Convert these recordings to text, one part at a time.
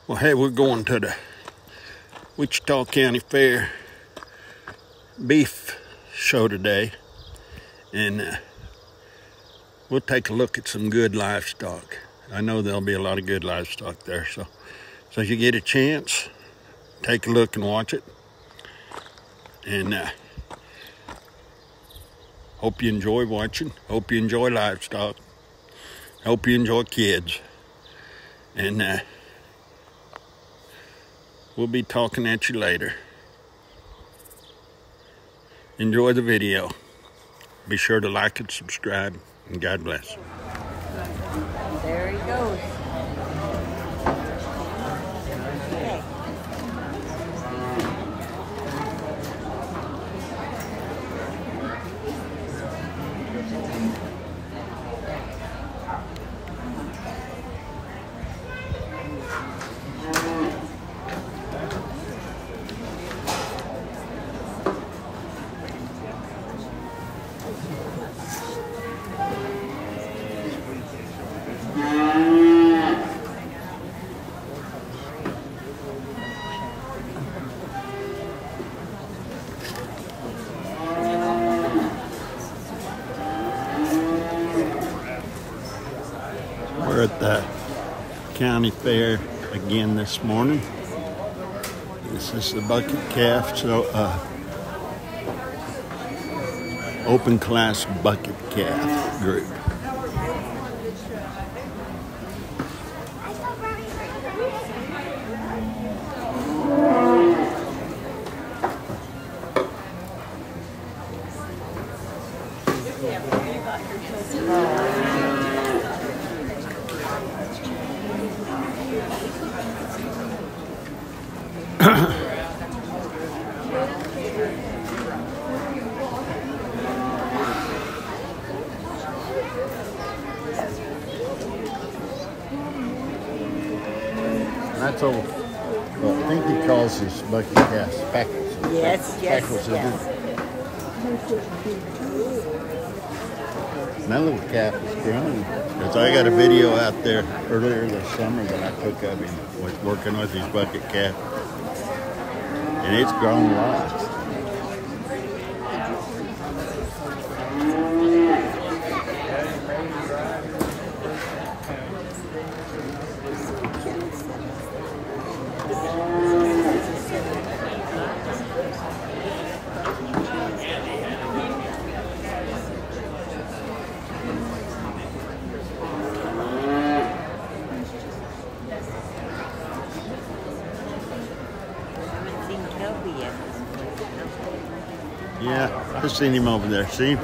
Well, hey, we're going to the Wichita County Fair beef show today, and we'll take a look at some good livestock. I know there'll be a lot of good livestock there, so if you get a chance, take a look and watch it. And hope you enjoy watching. Hope you enjoy livestock. Hope you enjoy kids. And we'll be talking at you later. Enjoy the video. Be sure to like and subscribe, and God bless. There he goes. Okay. We're at the county fair again this morning. This is the bucket calf, so open class bucket calf group. That's all. Well, I think he calls this bucket calf speckles. Yes, yes, Speckles, yes. That little calf is growing. Because I got a video out there earlier this summer that I took of him, was working with his bucket calf. And it's grown a lot. Yeah, I've seen him over there. See him?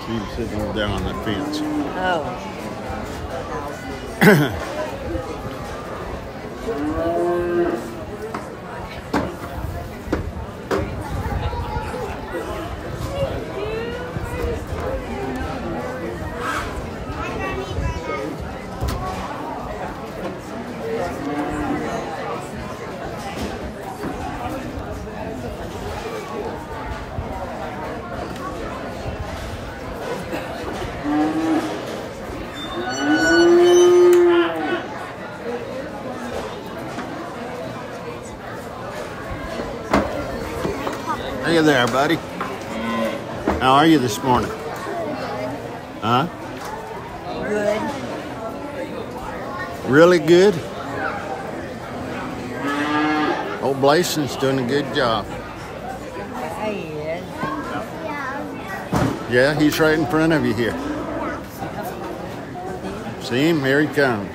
See him sitting over there on the fence. Oh. Hey there, buddy. How are you this morning? Huh? Good. Really good? Old Blason's doing a good job. Yeah, he is. Yeah, he's right in front of you here. See him? Here he comes.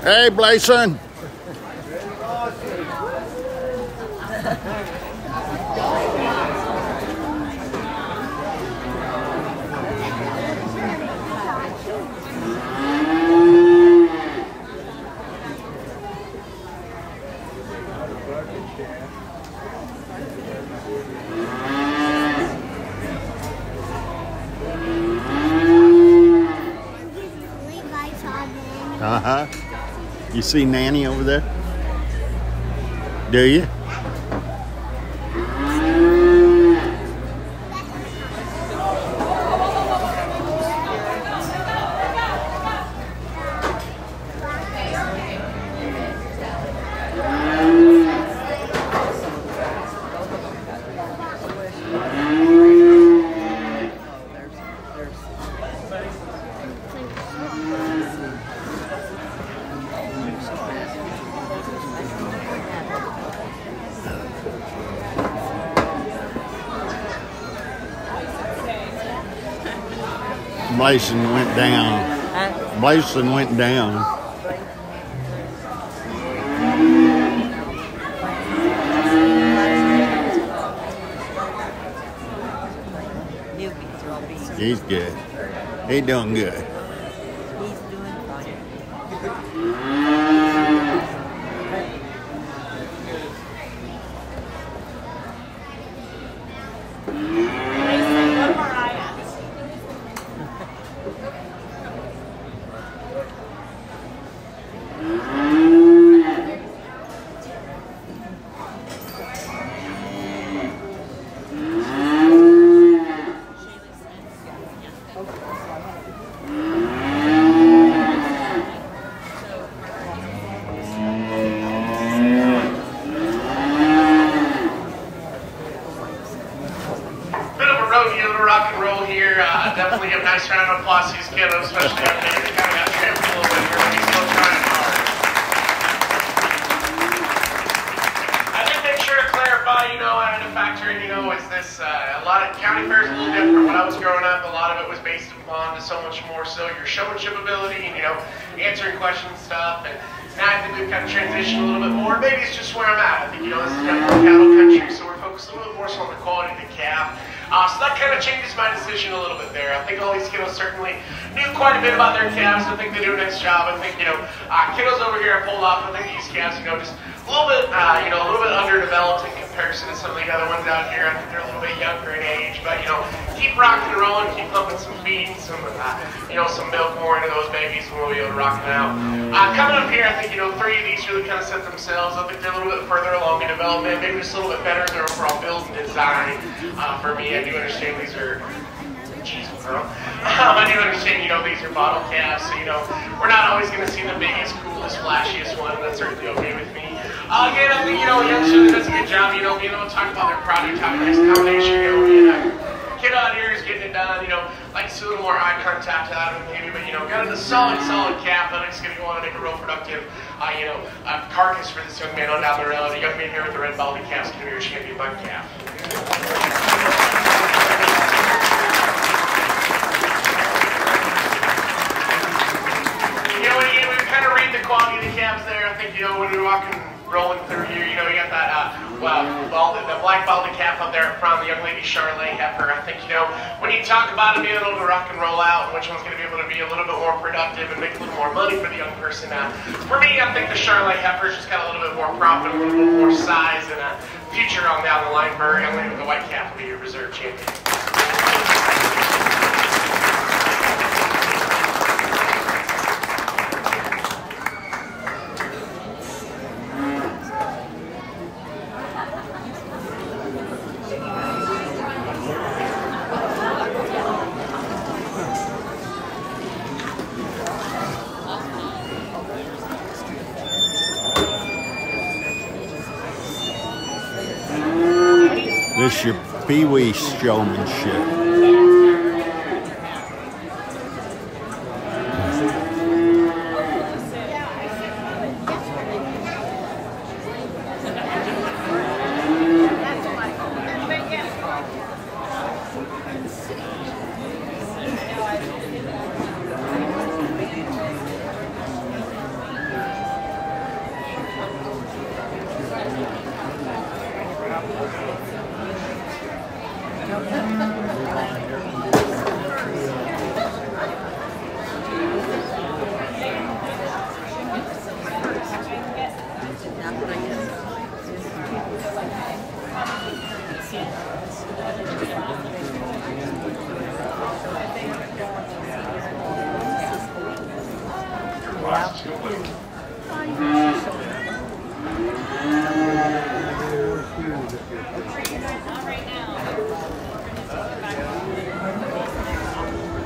Hey, Blason. Uh-huh. You see Nanny over there? Do you? Blason went down. Huh? Blason went down. He's good. He's doing good. He's doing fine. Rock and roll here. Definitely give a nice round of applause to these kiddos, especially after they kind of got trampled a little bit here. He's still trying hard. I did make sure to clarify, I had to factor in, is this, a lot of county fairs a little different. When I was growing up, a lot of it was based upon so much more so your showmanship ability and, answering questions and stuff. And now I think we've kind of transitioned a little bit more. Maybe it's just where I'm at. I think, this is definitely cattle country, so we're focused a little bit more so on the quality of the calf. So that kind of changes my decision a little bit there. I think all these kiddos certainly knew quite a bit about their calves. I think they do a nice job. I think, kiddos over here I pulled off. I think these calves, just a little bit, a little bit underdeveloped in comparison to some of the other ones out here. I think they're a little bit younger in age, but, keep rocking and rolling, keep pumping some feed, some milk more into those babies, and we'll be able to rock them out. Coming up here, I think, 3 of these really kind of set themselves. I think they're a little bit further along in development, maybe just a little bit better in their overall build and design. For me, I do understand these are, jeez, girl. I do understand, these are bottle calves, so, we're not always going to see the biggest, coolest, flashiest one. That's certainly okay with me. Again, I think, Young Susan does a good job, being able to talk about their product, have a nice combination, kid out here is getting it done, like to see a little more eye contact out of him maybe, but got a solid calf. I think it's going to go on and make a real productive, carcass for this young man on down the road. A young man here with the red baldy calves, can be your champion bug calf. Again, we kind of read the quality of the calves there. I think, when you're walking, rolling through here, you got that, the black baldy calf up there up front, the young lady Charlotte heifer. I think, when you talk about it being able to rock and roll out, which one's going to be able to be a little bit more productive and make a little more money for the young person. For me, I think the Charlotte heifer's just got a little bit more profit, a little bit more size, and a future on down the line for her. Young lady with the white calf will be your reserve champion. This your Pee-wee showmanship.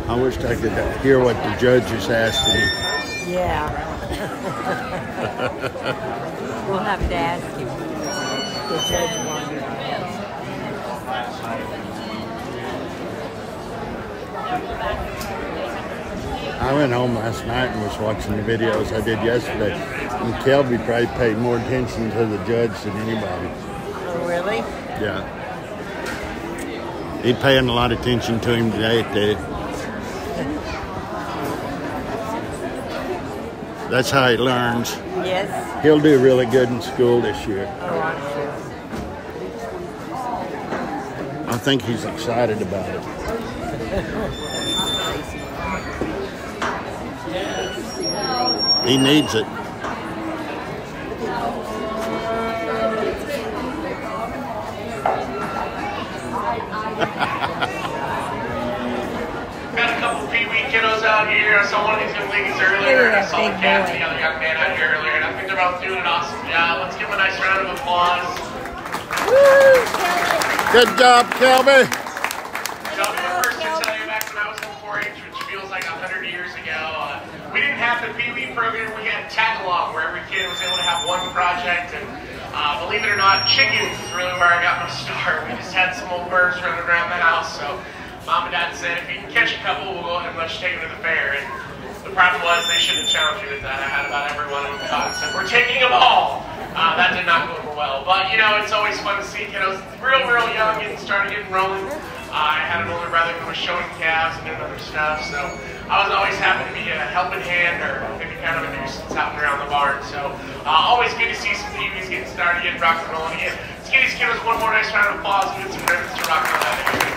I wish I could hear what the judge is asking him. Yeah. We'll have to ask him. The judge wanted. I went home last night and was watching the videos I did yesterday, and Kelby probably paid more attention to the judge than anybody. Oh, really? Yeah. He's paying a lot of attention to him today, too. That's how he learns. Yes. He'll do really good in school this year. Oh, I'm sure. I think he's excited about it. He needs it. Got a couple Pee-wee kiddos out here. I saw one of these young ladies earlier, and I saw the cat and the other young man out here earlier, and I think they're both doing an awesome job. Let's give them a nice round of applause. Good job, Kelby. I'll be the first to tell you, back when I was in 4-H, which feels like 100 years ago, we didn't have the Pee-wee program. We had tag-along, where every kid was able to have one project, and believe it or not, chickens is really where I got my start. We just had some old birds running around the house, so Mom and Dad said, if you can catch a couple, we'll go ahead and let you take them to the fair. And the problem was they shouldn't have challenged me with that. I had about every one of them caught. So we're taking them all. That did not go over well. But, you know, it's always fun to see kiddos real young and started getting rolling. I had an older brother who was showing calves and doing other stuff. So I was always happy to be a helping hand or maybe kind of a nuisance out and around the barn. So always good to see some Pee-wees getting started, getting rock and rolling. Again, let's give these kiddos one more nice round of applause and get some ribbons to rock and roll out there.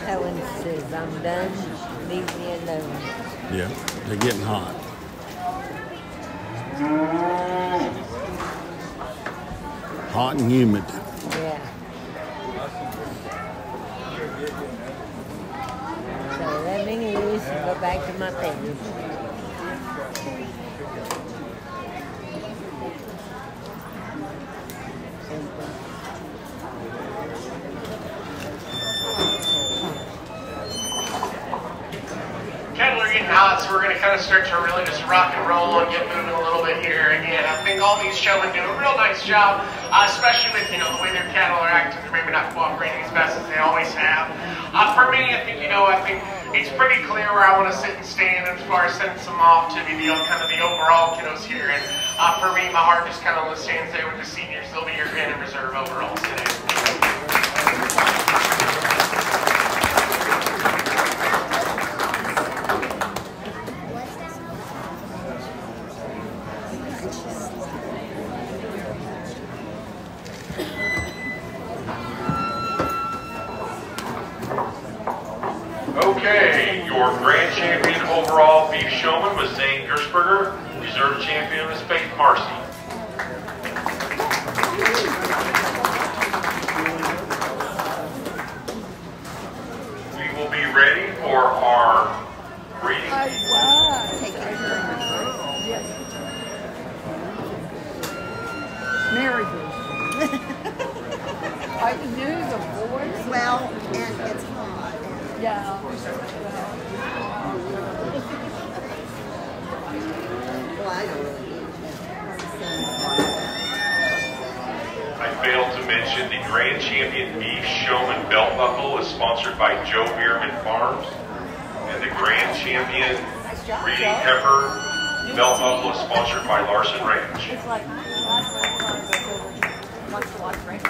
Helen says, I'm done. Leave me alone. Yeah, they're getting hot. Hot and humid. Yeah. So let me loose and go back to my pen. Cattle are getting hot, so we're going to kind of start to really just rock and roll and get moving a little bit here. Again, I think all these showmen do a real nice job, especially with, you know, the way their cattle are acting. They're maybe not cooperating as best as they always have. For me, I think, you know, I think it's pretty clear where I want to sit and stand as far as sending some off to be the kind of the overall kiddos here. And for me, my heart just kind of stands there with the seniors. They'll be your grand and reserve overalls today. Okay, your grand champion overall beef showman was Zane Gersberger. Reserve champion was Faith Marcy. We will be ready for our reading. Marriages. I can do the boys. Well, and it's hot. Yeah. Well, I don't really need I failed to mention the grand champion beef showman belt buckle is sponsored by Joe Bierman Farms. And the grand champion breeding heifer belt buckle is sponsored by Larson Ranch. It's like wants to watch race.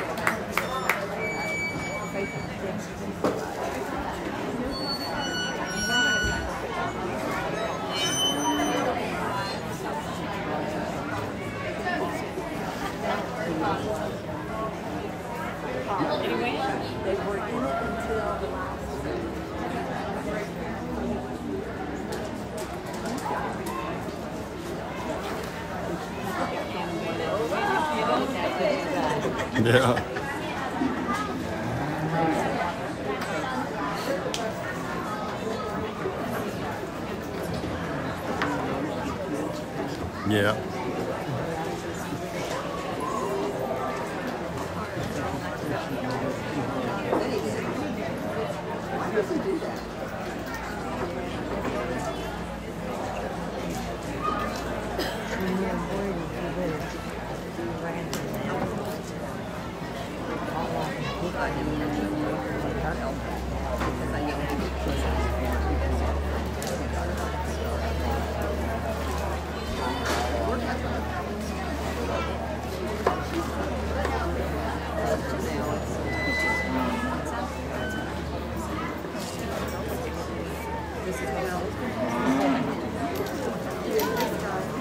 Anyway, they were in it until the last. Yeah. Yeah.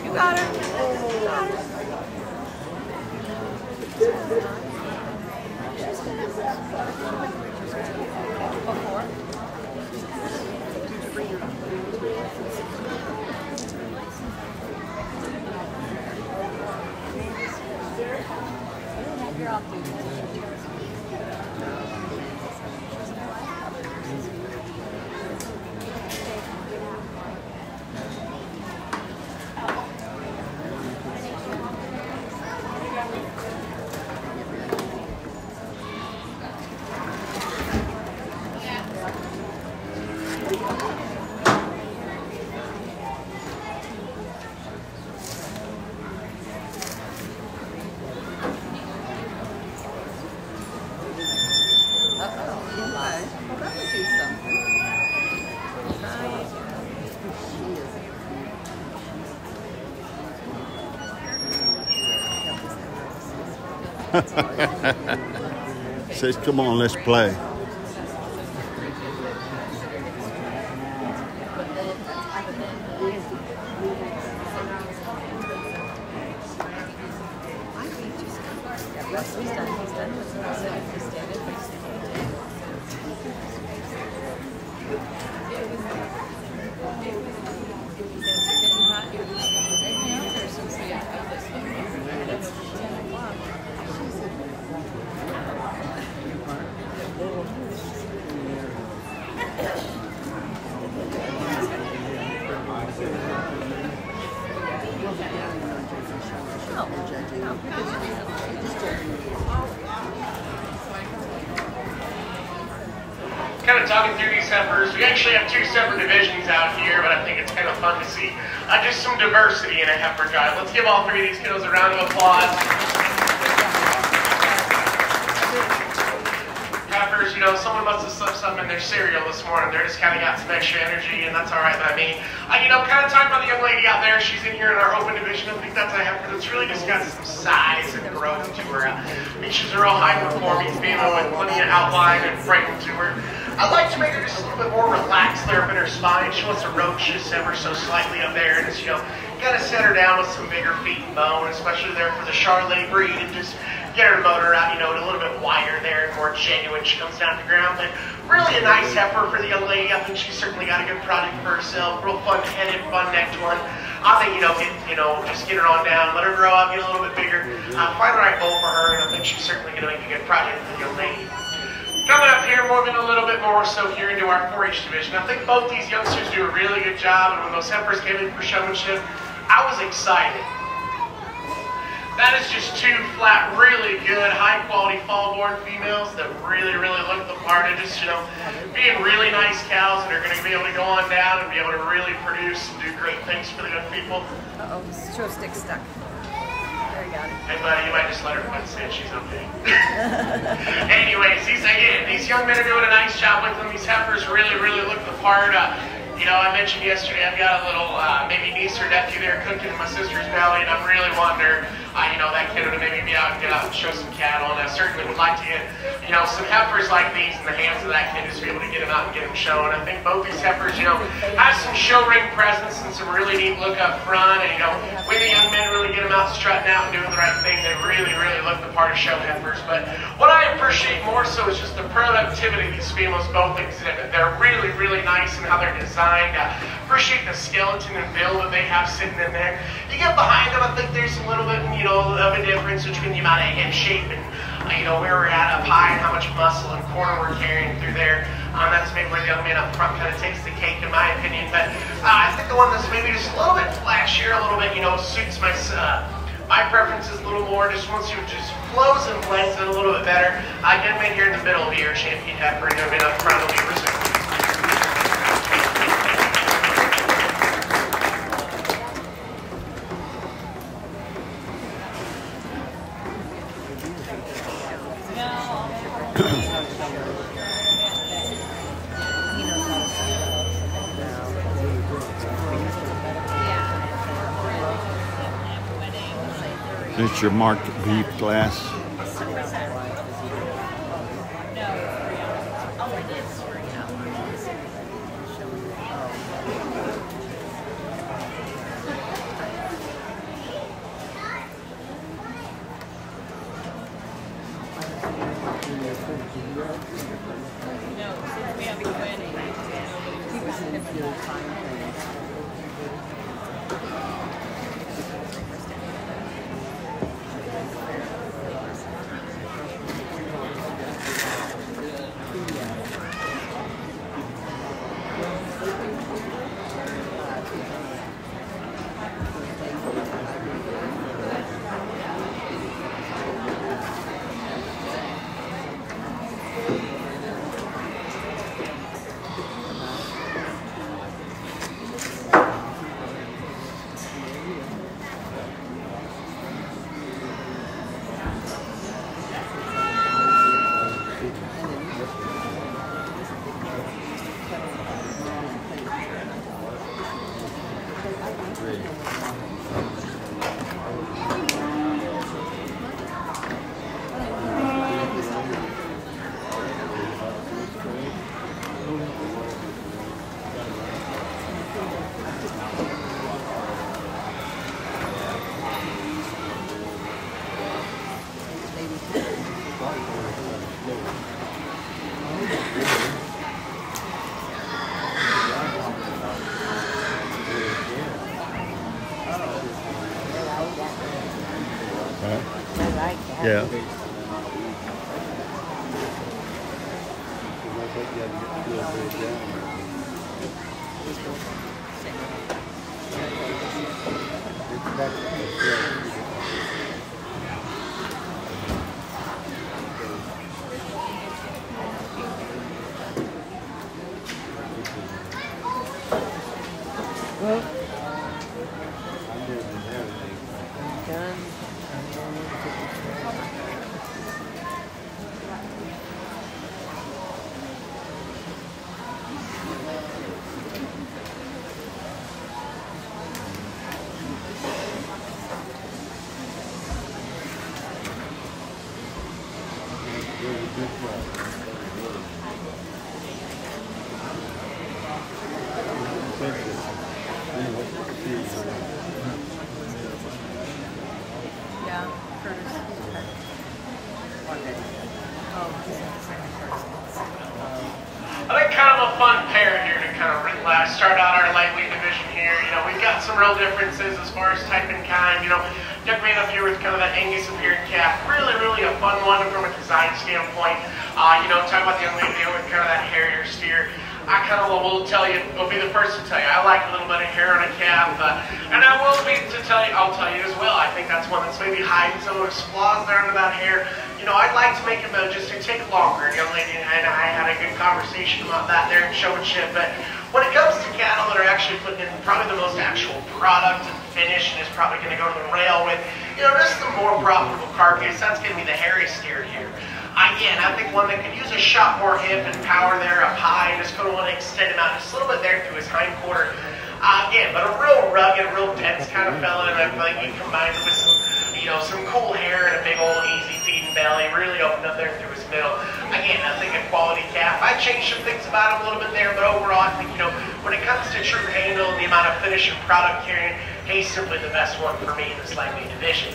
You got her. Says, come on, let's play. Kind of talking through these heifers. We actually have two separate divisions out here, but I think it's kind of fun to see just some diversity in a heifer drive. Let's give all three of these kiddos a round of applause. Heifers, you know, someone must have slipped something in their cereal this morning. They're just kind of got some extra energy, and that's all right by me. You know, kind of talking about the young lady out there. She's in here in our open division. I think that's a heifer that's really just got some size and growth to her. I mean, she's a real high-performing female with plenty of outline and frame to her. I'd like to make her just a little bit more relaxed there up in her spine. She wants to roach just ever so slightly up there, and just, you know, kind of set her down with some bigger feet and bone, especially there for the Charolais breed, and just get her motor out, you know, a little bit wider there and more genuine. She comes down to the ground, but really a nice heifer for the young lady. I think she's certainly got a good project for herself. Real fun-headed, fun-necked one. I think, just get her on down, let her grow up, get a little bit bigger, find the right bull for her, and I think she's certainly going to make a good project for the young lady. Coming up here, moving a little bit more so here into our 4-H division. I think both these youngsters do a really good job, and when those heifers came in for showmanship, I was excited. That is just two flat, really good, high-quality fall-born females that really, really look the part of just, you know, being really nice cows that are going to be able to go on down and be able to really produce and do great things for the good people. Uh-oh, the show stick stuck. There you got it. Hey, buddy, you might just let her quit saying she's okay. Anyways, these young men are doing a nice job with them. These heifers really, really look the part. You know, I mentioned yesterday I've got a little maybe niece or nephew there cooking in my sister's belly, and I'm really wondering, you know, that kiddo to maybe get out and show some cattle. And I certainly would like to get, you know, some heifers like these in the hands of that kid, just to be able to get them out and get them showing. I think both these heifers, you know, have some show ring presence and some really neat look up front. And, you know, when the young men really get them out strutting out and doing the right thing, they really, really look the part of show heifers. But what I appreciate more so is just the productivity these females both exhibit. They're really, really nice in how they're designed. Appreciate the skeleton and build that they have sitting in there. You get behind them, I think there's a little bit, you know, of a difference between the amount of head shape and you know, where we're at up high and how much muscle and quarter we're carrying through there. That's maybe where the young man up front kind of takes the cake, in my opinion. But I think the one that's maybe just a little bit flashier, a little bit, you know, suits my preferences a little more. Just wants to just flows and blends it a little bit better. Young man here in the middle here, Champion Heifer, young man up front will be Rizzo. It's your market beef glass. Yeah. Start out our lightweight division here. You know, we've got some real differences as far as type and kind. You know, young man up here with kind of that Angus appearing calf. Really a fun one from a design standpoint. You know, talking about the young lady with kind of that Harrier steer. I kind of will tell you, will be the first to tell you, I like a little bit of hair on a calf. And I will be to tell you, I'll tell you as well, I think that's one that's maybe hiding some of those flaws there under that hair. You know, I'd like to make him just a tick longer. Young lady and I had a good conversation about that there in showmanship. But when it comes to cattle that are actually putting in probably the most actual product and finish and is probably going to go to the rail with, you know, this is the more profitable carcass. That's going to be the hairy steer here. Again, I think one that could use a shot more hip and power there up high, and just going to want to extend him out just a little bit there through his hind quarter. Again, but a real rugged, real dense kind of fella, and I feel like he combines with some, you know, some cool hair and a big old easy feeding belly, really opened up there through his middle. Again, I think a quality calf. I changed some things about him a little bit there, but overall, I think, you know, when it comes to true handle and the amount of finish and product carrying, he's simply the best one for me in this lightweight division.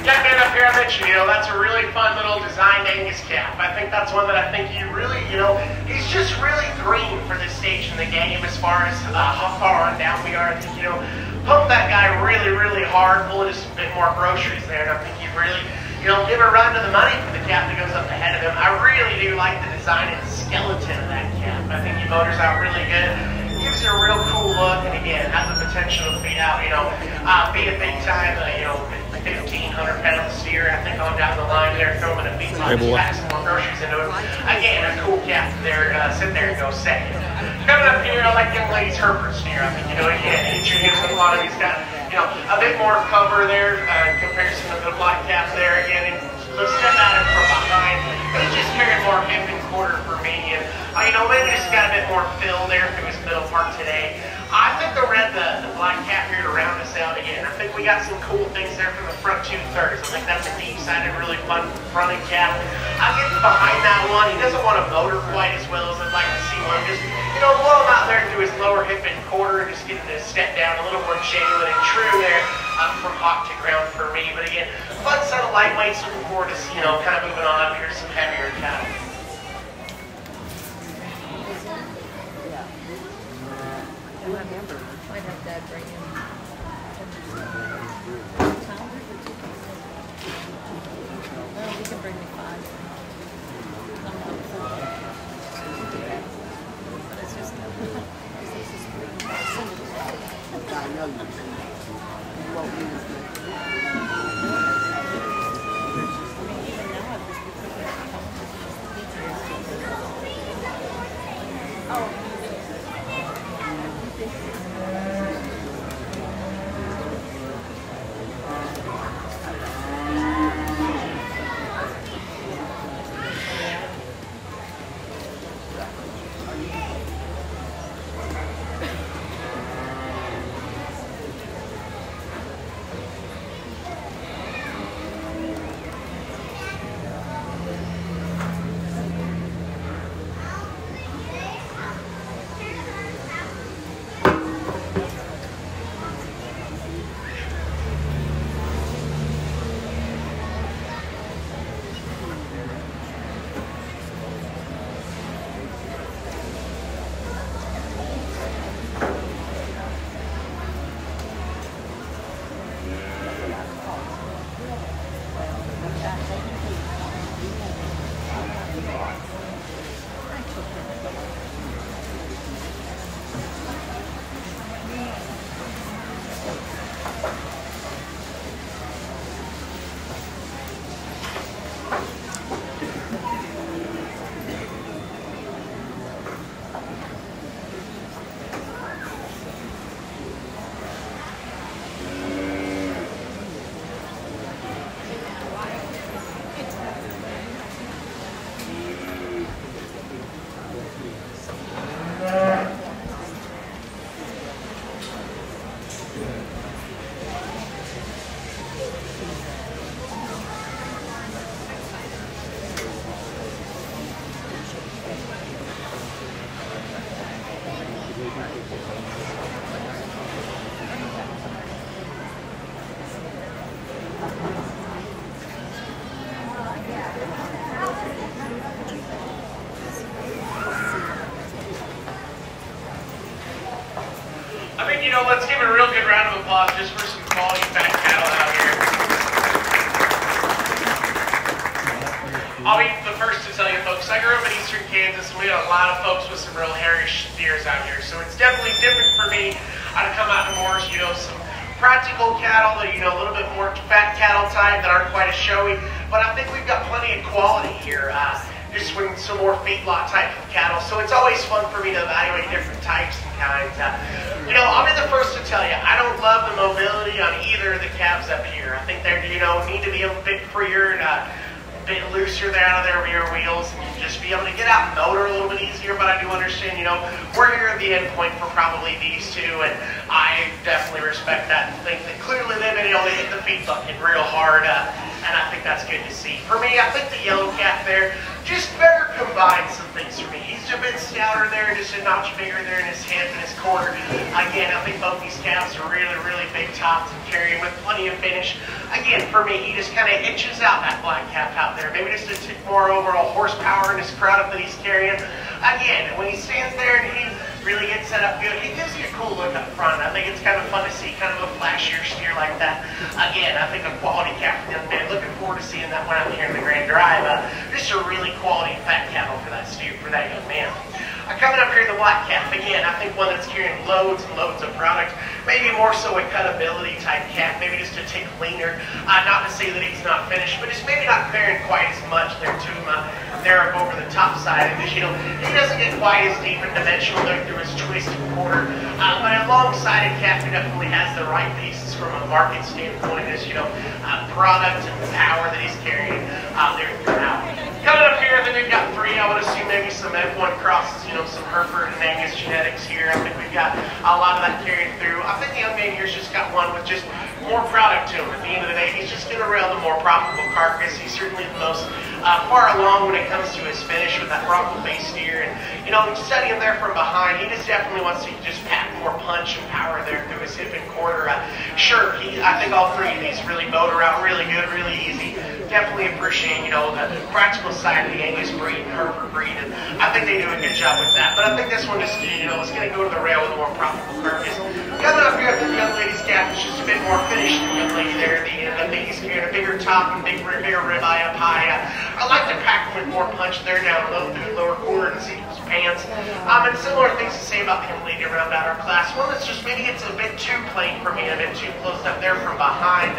Young man up here, I mentioned, you know, that's a really fun little designed Angus calf. I think that's one that I think you really, you know, he's just really green for this stage in the game as far as how far on down we are. I think, you know, pump that guy really, really hard, pull just a bit more groceries there, and I think you'd really, give a run to the money for the cap that goes up ahead of him. I really do like the design and skeleton of that cap. I think he motors out really good. Gives you a real cool look, and again, has the potential to beat out, be a big time, 1,500-pound steer, I think, on down the line there, throwing a beat line, pack some more groceries into it. Again, a cool cap there, sit there and go second. Coming up here, I like young lady's Hereford steer. I think, again, hit your hips with a lot of, he's got, a bit more cover there, in comparison to the black cap there, again, and so step at him from behind. He just carried more hip and quarter for me, and, maybe just got a bit more fill there through his middle part today. I think the black cap here to round us out again. I think we got some cool things there from the front 2/3. I think that's a deep-sided, really fun fronted cap. I get behind that one. He doesn't want to motor quite as well as I'd like to see one. Just, blow him out there through his lower hip and quarter, and just getting to step down a little more genuine and true there from hawk to ground for me. But again, fun set of lightweights. Looking forward to, kind of moving on up here to some heavier cattle. Might have Dad bring him. No, he can bring me 5. But it's just I know you won't use it. Let's give it a real good round of applause just for some quality fat cattle out here. I'll be the first to tell you folks, I grew up in eastern Kansas and we had a lot of folks with some real hairy steers out here. So it's definitely different for me. I'd come out to more, some practical cattle that, a little bit more fat cattle type that aren't quite as showy. But I think we've got plenty of quality here. Just with some more feedlot type of cattle. So it's always fun for me to evaluate different types and kinds. I'll be the first to tell you, I don't love the mobility on either of the calves up here. I think they, need to be a bit freer and a bit looser there out of their rear wheels and just be able to get out and motor a little bit easier. But I do understand, we're here at the end point for probably these two, and I definitely respect that and think that clearly they've been able to hit the feed bucket real hard, and I think that's good to see. For me, I think the yellow calf there just better combine some things for me. He's a bit stouter there, just a notch bigger there in his hip and his quarter. Again, I think both these calves are really, really big tops and carrying with plenty of finish. Again, for me, he just kind of inches out that black calf out there. Maybe just a tick more overall horsepower in his cradle that he's carrying. Again, when he stands there and he really get set up good. He gives you a cool look up front. I think it's kind of fun to see kind of a flashier steer like that. Again, I think a quality calf for the young man. Looking forward to seeing that one out here in the Grand Drive. Just a really quality fat cattle for that steer, for that young man. Coming up here, the black calf. Again, I think one that's carrying loads and loads of product. Maybe more so a cutability type calf. Maybe just a tick leaner. Not to say that he's not finished, but just maybe not carrying quite as much there to him. There up over the top side. And just, you know, he doesn't get quite as deep and dimensional there through his twist and quarter. But a long-sided calf, he definitely has the right pieces from a market standpoint. As you know, product and power that he's carrying there throughout. Coming up here, then we've got three. I would assume maybe some F1 crosses, you know, some Hereford and Angus genetics here. I think we've got a lot of that carried through. I think the young man here's just got one with just more product to him. At the end of the day, he's just going to rail the more profitable carcass. He's certainly the most far along when it comes to his finish with that Bronco base steer. And, you know, setting him there from behind, he just definitely wants to just pack more punch and power there through his hip and quarter. Sure, I think all three of these really motor out really good, really easy. Definitely appreciate, you know, the practical side of the Angus breed and Hereford breed, and I think they do a good job with that. But I think this one just, you know, is going to go to the rail with a more profitable carcass. Coming up here at the young lady's calf, it's just a bit more finished than the young lady there at the end. I think he's carrying a bigger top and bigger ribeye up high. I like to pack him with more punch there down low through the lower quarter and sequence pants. And similar things to say about the young lady around our class. One that's just maybe it's a bit too plain for me, a bit too close up there from behind.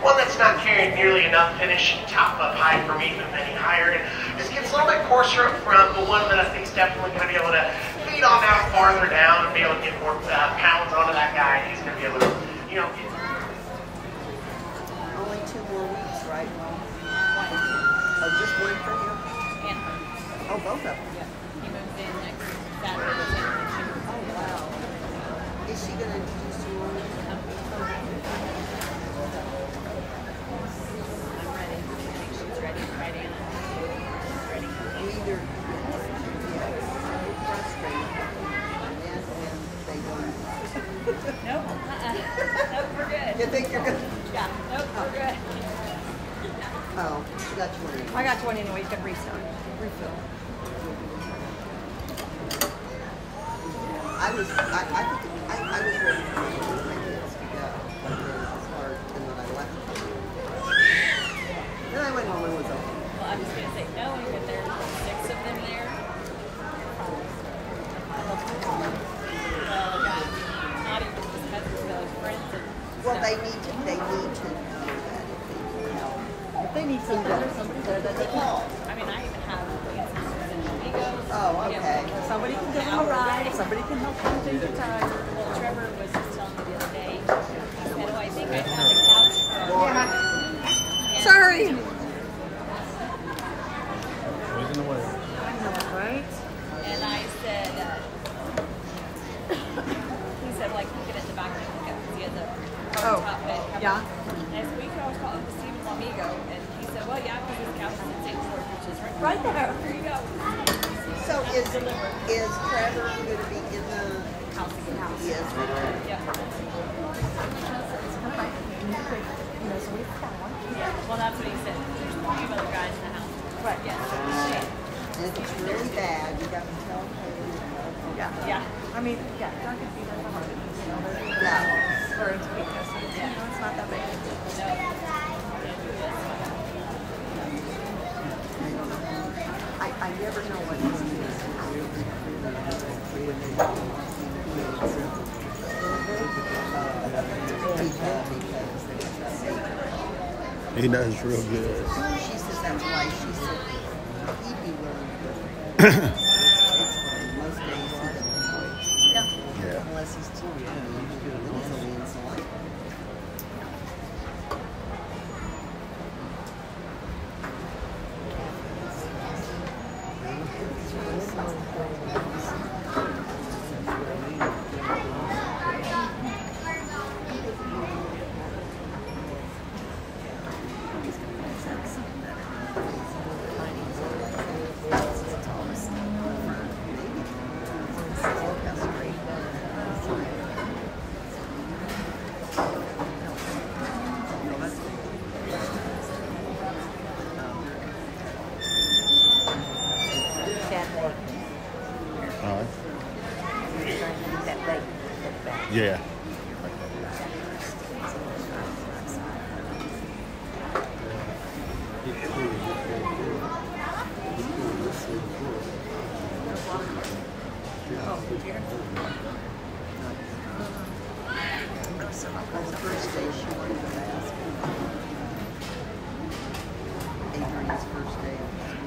One that's not carrying nearly enough finish and top up high for me, even any higher. And just gets a little bit coarser up front, but one that I think is definitely going to be able to feed on out farther down and be able to get more pounds onto that guy. He's going to be able to, you know, get Only 2 more weeks, right, Mom? Oh, just one for him? And her. Oh, both of them. Yeah. He moves in next Saturday. Oh, wow. Is she going to introduce you on it? I'm ready. I think she's ready. Right in. She's ready. You either frustrated and then they don't. Nope. Nope, we're good. You think you're good? Yeah. Nope, we're good. Oh, she got you one. I got 20 in a week of refill. I was ready for my kids to go. But then it was hard, and then I left. Then I went home and was open. Well, I was going to say no, but there's 6 of them there. Well, got not even just cousins, those friends. And Well, stuff. they need to do that if they need help. If they need somebody there that they call. I mean, I even have sisters in Amigos. Oh, okay. Somebody can give them a ride. Somebody can help them take the time. Well, Trevor was just telling me the other day. He said, "Oh, I think I found a couch for our Yeah. and- Sorry. Right? And I said, he said, like, look at it in the back of the pickup because he has a Oh, top bed cover. yeah. And I said, we could always call him Stephen Lamigo. And he said, well, yeah, because his couch is in St. George, which is right there. Here you go. So is Trevor going to be in the House. He is. Yeah. Well, that's what he said. There's plenty of other guys in the house. Right. Yes. And if it's really bad, you got to tell Haley. Yeah. Yeah. I mean, yeah, John could be there for hard. You know, there's Yeah. or it's weakness. You know, it's not that big. I never know what it He does real good. She says that's why she said he'd be willing to. It's fine. Most days he doesn't. Yeah. Unless he's too young. Easily inside. All right. Yeah. On the first day, she wanted to ask Adrian's first day.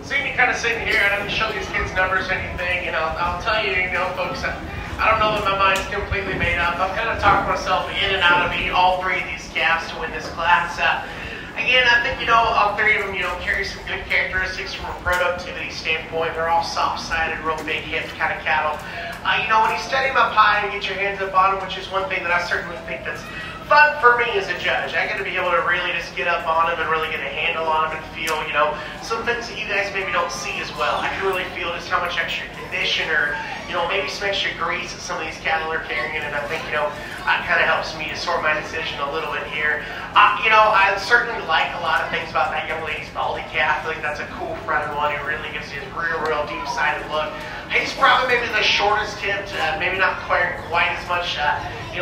See me kind of sitting here, I didn't show these kids numbers or anything, and I'll tell you, folks, I don't know that my mind's completely made up. I've kind of talked myself in and out of all three of these calves to win this class. Again, I think, all three of them, carry some good characteristics from a productivity standpoint. They're all soft-sided, real big hipped kind of cattle. When you study them up high and get your hands up on them, which is one thing that I certainly think that's fun for me as a judge. I got to be able to really just get up on them and really get a handle on them and feel, some things that you guys maybe don't see as well. I can really feel just how much extra condition or, maybe some extra grease that some of these cattle are carrying, and I think, it kind of helps me to sort my decision a little bit here. I certainly like a lot of things about that young lady's Baldy calf. I think that's a cool front one. It really gives you a real deep-sided look. He's probably maybe the shortest hipped, maybe not acquiring quite as much,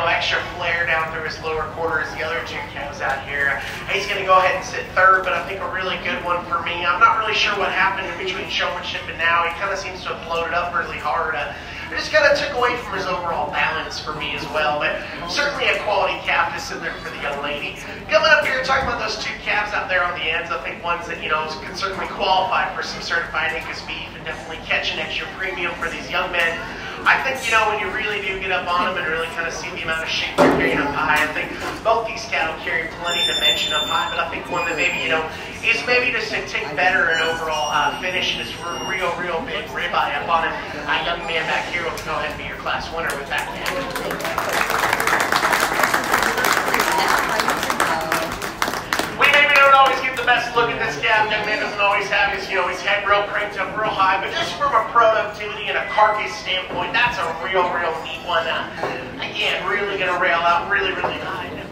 extra flare down through his lower quarter as the other two calves out here. He's going to go ahead and sit third, but I think a really good one for me. I'm not really sure what happened in between showmanship and now. He kind of seems to have floated up really hard. It just kind of took away from his overall balance for me as well, but certainly a quality calf to sit there for the young lady. Coming up here, talking about those two calves out there on the ends, I think ones that, can certainly qualify for some certified Angus beef and definitely catch an extra premium for these young men. I think, when you really do get up on them and really kind of see the amount of shape they're carrying up high, I think both these cattle carry plenty dimension up high, but I think one that maybe, is maybe just a tick better in overall finish and is real big ribeye up on it. A young man back here will go ahead and be your class winner with that We maybe don't always get the best look at this calf. Young man doesn't always have his, his head real cranked up real high, but just from a productivity and a carcass standpoint, that's a real neat one. Again, really going to rail out really high.